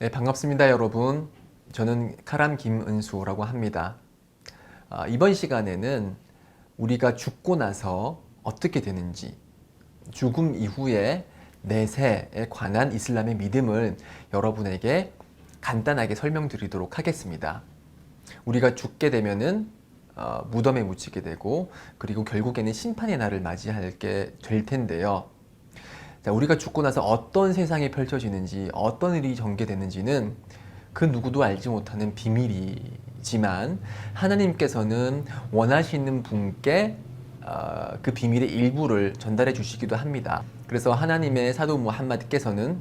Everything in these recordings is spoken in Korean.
네, 반갑습니다, 여러분. 저는 카람 김은수라고 합니다. 이번 시간에는 우리가 죽고 나서 어떻게 되는지, 죽음 이후의 내세에 관한 이슬람의 믿음을 여러분에게 간단하게 설명드리도록 하겠습니다. 우리가 죽게 되면은 무덤에 묻히게 되고, 그리고 결국에는 심판의 날을 맞이하게 될 텐데요. 자, 우리가 죽고 나서 어떤 세상이 펼쳐지는지, 어떤 일이 전개되는지는 그 누구도 알지 못하는 비밀이지만 하나님께서는 원하시는 분께 그 비밀의 일부를 전달해 주시기도 합니다. 그래서 하나님의 사도 무함마드께서는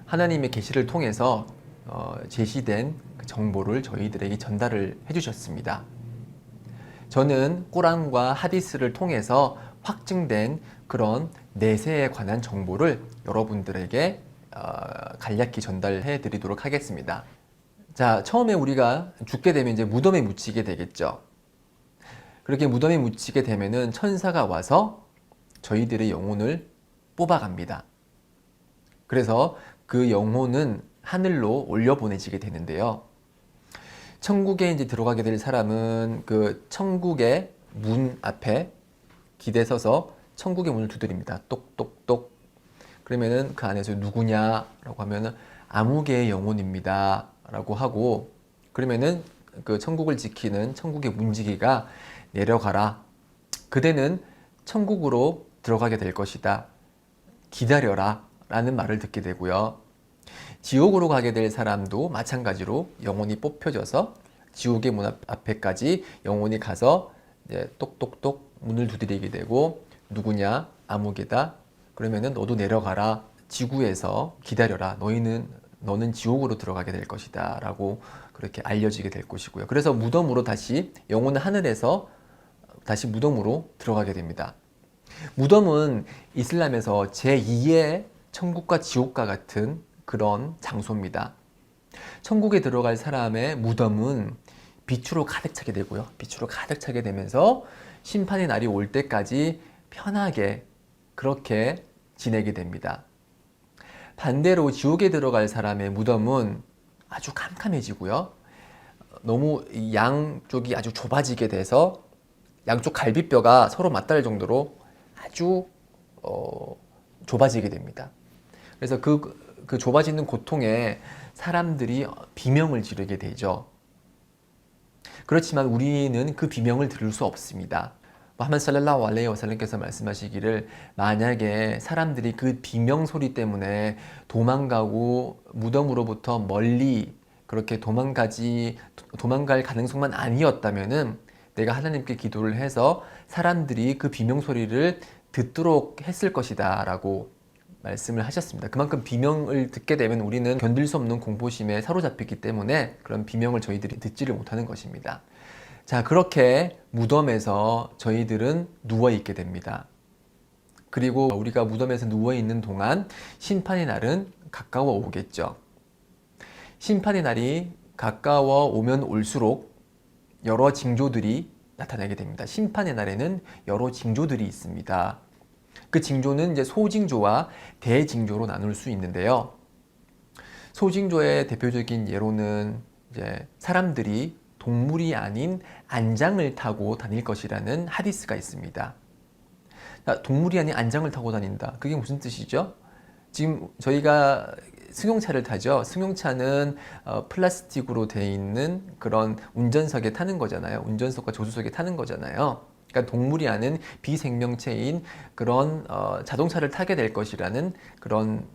하나님의 계시를 통해서 제시된 그 정보를 저희들에게 전달을 해주셨습니다. 저는 꾸란과 하디스를 통해서 확증된 그런 내세에 관한 정보를 여러분들에게 간략히 전달해 드리도록 하겠습니다. 자, 처음에 우리가 죽게 되면 이제 무덤에 묻히게 되겠죠. 그렇게 무덤에 묻히게 되면은 천사가 와서 저희들의 영혼을 뽑아갑니다. 그래서 그 영혼은 하늘로 올려보내지게 되는데요. 천국에 이제 들어가게 될 사람은 그 천국의 문 앞에 기대 서서 천국의 문을 두드립니다. 똑똑똑. 그러면은 그 안에서 누구냐라고 하면은 아무개의 영혼입니다. 라고 하고, 그러면은 그 천국을 지키는 천국의 문지기가 내려가라. 그대는 천국으로 들어가게 될 것이다. 기다려라. 라는 말을 듣게 되고요. 지옥으로 가게 될 사람도 마찬가지로 영혼이 뽑혀져서 지옥의 문 앞에까지 영혼이 가서 이제 똑똑똑 문을 두드리게 되고, 누구냐? 아무개다. 그러면은 너도 내려가라. 지구에서 기다려라. 너는 지옥으로 들어가게 될 것이다. 라고 그렇게 알려지게 될 것이고요. 그래서 무덤으로 다시 영혼은 하늘에서 다시 무덤으로 들어가게 됩니다. 무덤은 이슬람에서 제2의 천국과 지옥과 같은 그런 장소입니다. 천국에 들어갈 사람의 무덤은 빛으로 가득 차게 되고요. 빛으로 가득 차게 되면서 심판의 날이 올 때까지 편하게 그렇게 지내게 됩니다. 반대로 지옥에 들어갈 사람의 무덤은 아주 캄캄해지고요. 너무 양쪽이 아주 좁아지게 돼서 양쪽 갈비뼈가 서로 맞닿을 정도로 아주 좁아지게 됩니다. 그래서 그 좁아지는 고통에 사람들이 비명을 지르게 되죠. 그렇지만 우리는 그 비명을 들을 수 없습니다. 무함마드 살랄라후 알레이히 와살람께서 말씀하시기를, 만약에 사람들이 그 비명 소리 때문에 도망가고 무덤으로부터 멀리 그렇게 도망갈 가능성만 아니었다면은 내가 하나님께 기도를 해서 사람들이 그 비명 소리를 듣도록 했을 것이다 라고 말씀을 하셨습니다. 그만큼 비명을 듣게 되면 우리는 견딜 수 없는 공포심에 사로잡히기 때문에 그런 비명을 저희들이 듣지를 못하는 것입니다. 자, 그렇게 무덤에서 저희들은 누워있게 됩니다. 그리고 우리가 무덤에서 누워있는 동안 심판의 날은 가까워 오겠죠. 심판의 날이 가까워 오면 올수록 여러 징조들이 나타나게 됩니다. 심판의 날에는 여러 징조들이 있습니다. 그 징조는 이제 소징조와 대징조로 나눌 수 있는데요. 소징조의 대표적인 예로는 이제 사람들이 동물이 아닌 안장을 타고 다닐 것이라는 하디스가 있습니다. 동물이 아닌 안장을 타고 다닌다. 그게 무슨 뜻이죠? 지금 저희가 승용차를 타죠. 승용차는 플라스틱으로 되어 있는 그런 운전석에 타는 거잖아요. 운전석과 조수석에 타는 거잖아요. 그러니까 동물이 아닌 비생명체인 그런 자동차를 타게 될 것이라는 그런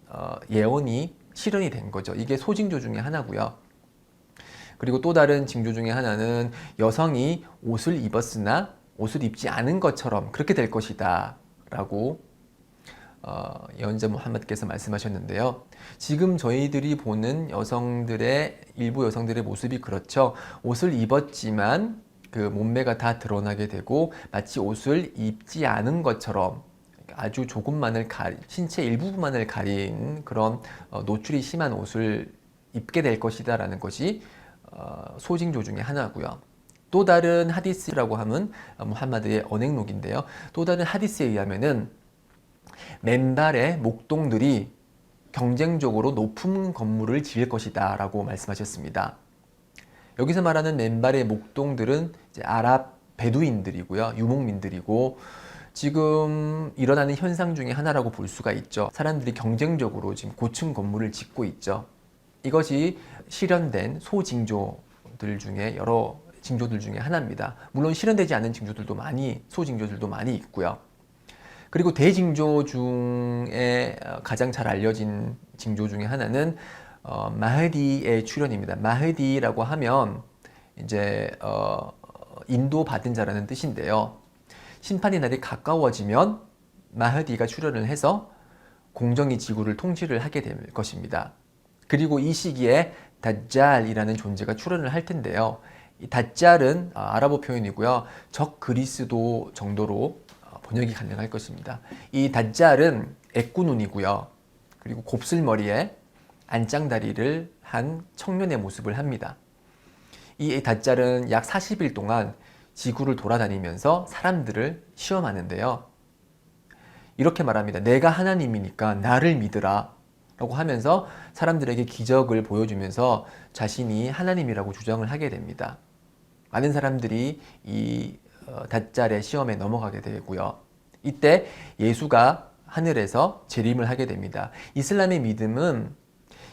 예언이 실현이 된 거죠. 이게 소징조 중에 하나고요. 그리고 또 다른 징조 중에 하나는 여성이 옷을 입었으나 옷을 입지 않은 것처럼 그렇게 될 것이다 라고 예언자 무함마드께서 말씀하셨는데요. 지금 저희들이 보는 일부 여성들의 모습이 그렇죠. 옷을 입었지만 그 몸매가 다 드러나게 되고 마치 옷을 입지 않은 것처럼 아주 신체 일부분만을 가린 그런 노출이 심한 옷을 입게 될 것이다 라는 것이 소징조 중에 하나고요. 또 다른 하디스라고 하면 무함마드의 언행록인데요. 또 다른 하디스에 의하면은 맨발의 목동들이 경쟁적으로 높은 건물을 지을 것이다 라고 말씀하셨습니다. 여기서 말하는 맨발의 목동들은 이제 아랍 베두인들이고요. 유목민들이고 지금 일어나는 현상 중에 하나라고 볼 수가 있죠. 사람들이 경쟁적으로 지금 고층 건물을 짓고 있죠. 이것이 실현된 소징조들 중에 여러 징조들 중에 하나입니다. 물론 실현되지 않은 징조들도 소징조들도 많이 있고요. 그리고 대징조 중에 가장 잘 알려진 징조 중에 하나는 마흐디의 출현입니다. 마흐디라고 하면 이제 인도 받은 자라는 뜻인데요. 심판의 날이 가까워지면 마흐디가 출현을 해서 공정히 지구를 통치를 하게 될 것입니다. 그리고 이 시기에 다잘이라는 존재가 출현을 할 텐데요. 이 다잘은 아랍어 표현이고요. 적 그리스도 정도로 번역이 가능할 것입니다. 이 다잘은 애꾸눈이고요. 그리고 곱슬머리에 안짱다리를 한 청년의 모습을 합니다. 이 다잘은 약 40일 동안 지구를 돌아다니면서 사람들을 시험하는데요. 이렇게 말합니다. 내가 하나님이니까 나를 믿으라 라고 하면서 사람들에게 기적을 보여주면서 자신이 하나님이라고 주장을 하게 됩니다. 많은 사람들이 이 다잘의 시험에 넘어가게 되고요. 이때 예수가 하늘에서 재림을 하게 됩니다. 이슬람의 믿음은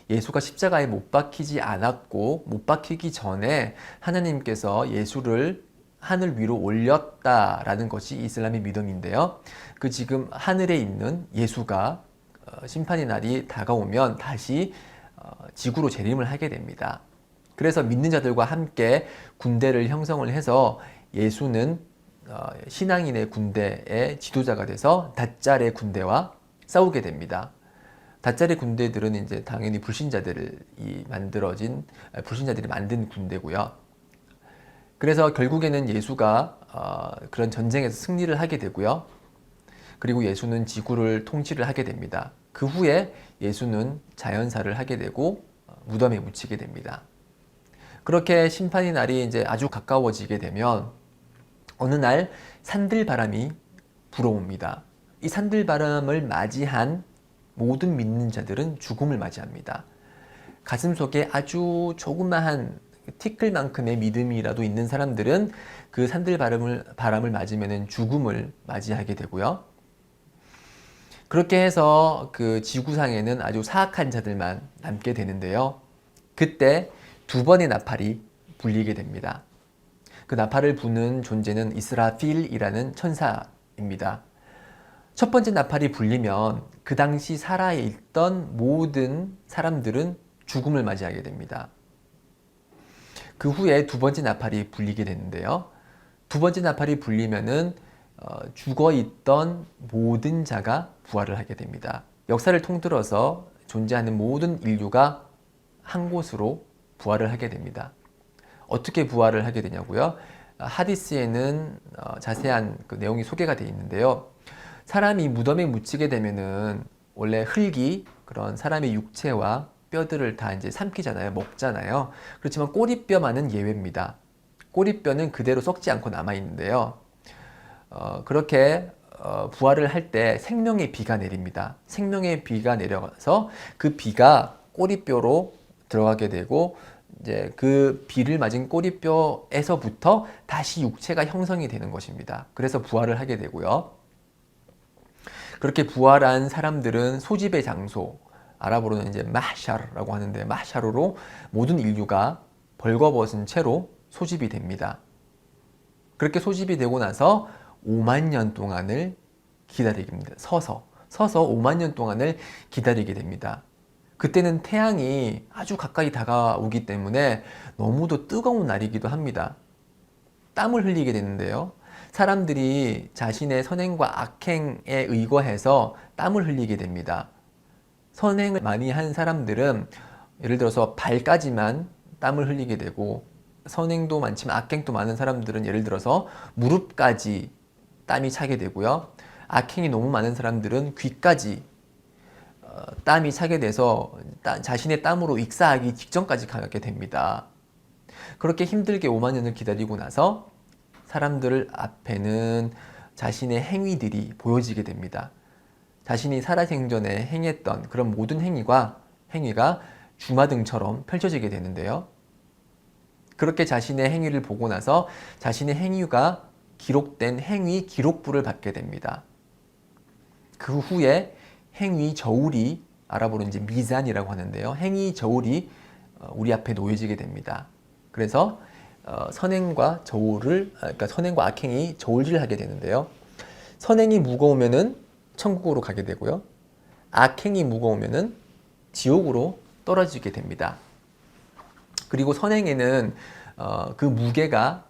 예수가 십자가에 못 박히지 않았고 못 박히기 전에 하나님께서 예수를 하늘 위로 올렸다라는 것이 이슬람의 믿음인데요. 그 지금 하늘에 있는 예수가 심판의 날이 다가오면 다시 지구로 재림을 하게 됩니다. 그래서 믿는 자들과 함께 군대를 형성을 해서 예수는 신앙인의 군대의 지도자가 돼서 다잘의 군대와 싸우게 됩니다. 다잘의 군대들은 이제 당연히 불신자들이 만든 군대고요. 그래서 결국에는 예수가 그런 전쟁에서 승리를 하게 되고요. 그리고 예수는 지구를 통치를 하게 됩니다. 그 후에 예수는 자연사를 하게 되고 무덤에 묻히게 됩니다. 그렇게 심판의 날이 이제 아주 가까워지게 되면 어느 날 산들바람이 불어옵니다. 이 산들바람을 맞이한 모든 믿는 자들은 죽음을 맞이합니다. 가슴속에 아주 조그마한 티끌만큼의 믿음이라도 있는 사람들은 그 산들바람을 맞으면 죽음을 맞이하게 되고요. 그렇게 해서 그 지구상에는 아주 사악한 자들만 남게 되는데요. 그때 두 번의 나팔이 불리게 됩니다. 그 나팔을 부는 존재는 이스라필이라는 천사입니다. 첫 번째 나팔이 불리면 그 당시 살아있던 모든 사람들은 죽음을 맞이하게 됩니다. 그 후에 두 번째 나팔이 불리게 되는데요. 두 번째 나팔이 불리면은 죽어있던 모든 자가 부활을 하게 됩니다. 역사를 통틀어서 존재하는 모든 인류가 한 곳으로 부활을 하게 됩니다. 어떻게 부활을 하게 되냐고요? 하디스에는 자세한 그 내용이 소개가 되어 있는데요. 사람이 무덤에 묻히게 되면은 원래 흙이 그런 사람의 육체와 뼈들을 다 이제 삼키잖아요. 먹잖아요. 그렇지만 꼬리뼈만은 예외입니다. 꼬리뼈는 그대로 썩지 않고 남아 있는데요. 그렇게 부활을 할 때 생명의 비가 내립니다. 생명의 비가 내려서 그 비가 꼬리뼈로 들어가게 되고 이제 그 비를 맞은 꼬리뼈에서부터 다시 육체가 형성이 되는 것입니다. 그래서 부활을 하게 되고요. 그렇게 부활한 사람들은 소집의 장소, 아랍어로는 이제 마샤르라고 하는데 마샤르로 모든 인류가 벌거벗은 채로 소집이 됩니다. 그렇게 소집이 되고 나서 5만 년 동안을 기다리게 됩니다. 서서 5만 년 동안을 기다리게 됩니다. 그때는 태양이 아주 가까이 다가오기 때문에 너무도 뜨거운 날이기도 합니다. 땀을 흘리게 되는데요. 사람들이 자신의 선행과 악행에 의거해서 땀을 흘리게 됩니다. 선행을 많이 한 사람들은 예를 들어서 발까지만 땀을 흘리게 되고 선행도 많지만 악행도 많은 사람들은 예를 들어서 무릎까지 땀이 차게 되고요. 악행이 너무 많은 사람들은 귀까지 땀이 차게 돼서 자신의 땀으로 익사하기 직전까지 가게 됩니다. 그렇게 힘들게 5만 년을 기다리고 나서 사람들 앞에는 자신의 행위들이 보여지게 됩니다. 자신이 살아생전에 행했던 그런 모든 행위가 주마등처럼 펼쳐지게 되는데요. 그렇게 자신의 행위를 보고 나서 자신의 행위가 기록된 행위 기록부를 받게 됩니다. 그 후에 행위 저울이 아랍어로 이제 미잔이라고 하는데요. 행위 저울이 우리 앞에 놓여지게 됩니다. 그래서 선행과 그러니까 선행과 악행이 저울질하게 되는데요. 선행이 무거우면은 천국으로 가게 되고요. 악행이 무거우면은 지옥으로 떨어지게 됩니다. 그리고 선행에는 그 무게가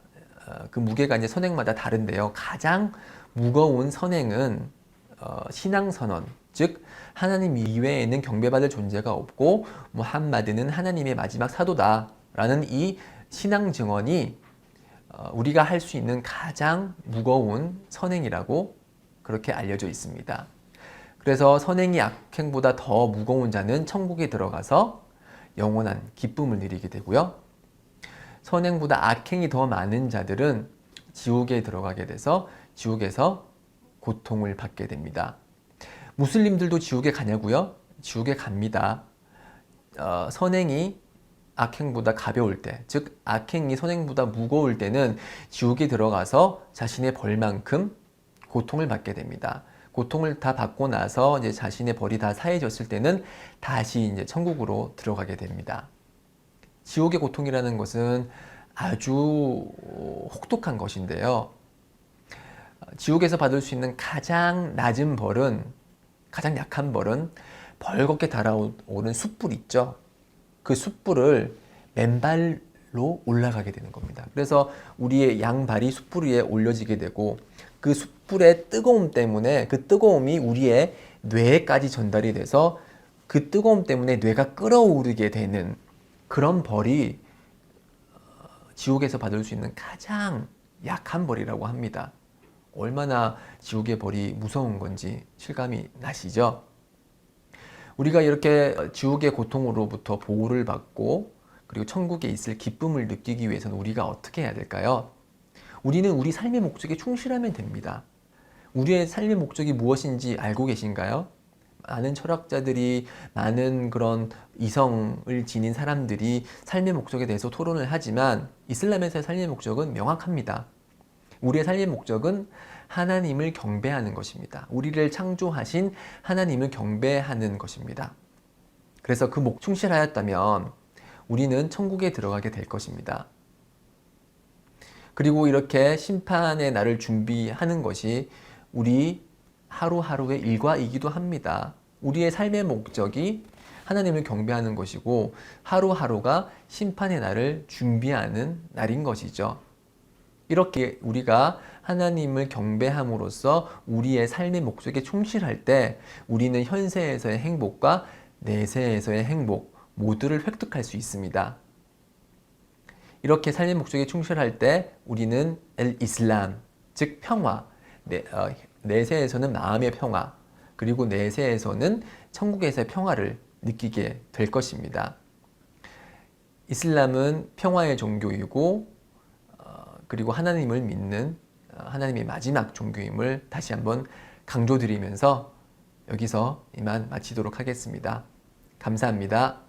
이제 선행마다 다른데요. 가장 무거운 선행은 신앙선언, 즉 하나님 이외에는 경배받을 존재가 없고 무함마드는 하나님의 마지막 사도다라는 이 신앙 증언이 우리가 할 수 있는 가장 무거운 선행이라고 그렇게 알려져 있습니다. 그래서 선행이 악행보다 더 무거운 자는 천국에 들어가서 영원한 기쁨을 누리게 되고요. 선행보다 악행이 더 많은 자들은 지옥에 들어가게 돼서 지옥에서 고통을 받게 됩니다. 무슬림들도 지옥에 가냐고요? 지옥에 갑니다. 선행이 악행보다 가벼울 때, 즉 악행이 선행보다 무거울 때는 지옥에 들어가서 자신의 벌만큼 고통을 받게 됩니다. 고통을 다 받고 나서 이제 자신의 벌이 다 사해졌을 때는 다시 이제 천국으로 들어가게 됩니다. 지옥의 고통이라는 것은 아주 혹독한 것인데요. 지옥에서 받을 수 있는 가장 낮은 벌은, 가장 약한 벌은 벌겋게 달아오른 숯불 있죠. 그 숯불을 맨발로 올라가게 되는 겁니다. 그래서 우리의 양발이 숯불 위에 올려지게 되고 그 숯불의 뜨거움 때문에 그 뜨거움이 우리의 뇌에까지 전달이 돼서 그 뜨거움 때문에 뇌가 끓어오르게 되는 그런 벌이 지옥에서 받을 수 있는 가장 약한 벌이라고 합니다. 얼마나 지옥의 벌이 무서운 건지 실감이 나시죠? 우리가 이렇게 지옥의 고통으로부터 보호를 받고 그리고 천국에 있을 기쁨을 느끼기 위해서는 우리가 어떻게 해야 될까요? 우리는 우리 삶의 목적에 충실하면 됩니다. 우리의 삶의 목적이 무엇인지 알고 계신가요? 많은 철학자들이, 많은 그런 이성을 지닌 사람들이 삶의 목적에 대해서 토론을 하지만 이슬람에서의 삶의 목적은 명확합니다. 우리의 삶의 목적은 하나님을 경배하는 것입니다. 우리를 창조하신 하나님을 경배하는 것입니다. 그래서 그 목 충실하였다면 우리는 천국에 들어가게 될 것입니다. 그리고 이렇게 심판의 날을 준비하는 것이 우리 하루하루의 일과이기도 합니다. 우리의 삶의 목적이 하나님을 경배하는 것이고 하루하루가 심판의 날을 준비하는 날인 것이죠. 이렇게 우리가 하나님을 경배함으로써 우리의 삶의 목적에 충실할 때 우리는 현세에서의 행복과 내세에서의 행복 모두를 획득할 수 있습니다. 이렇게 삶의 목적에 충실할 때 우리는 이슬람, 즉 평화, 내세에서는 마음의 평화, 그리고 내세에서는 천국에서의 평화를 느끼게 될 것입니다. 이슬람은 평화의 종교이고 그리고 하나님을 믿는 하나님의 마지막 종교임을 다시 한번 강조드리면서 여기서 이만 마치도록 하겠습니다. 감사합니다.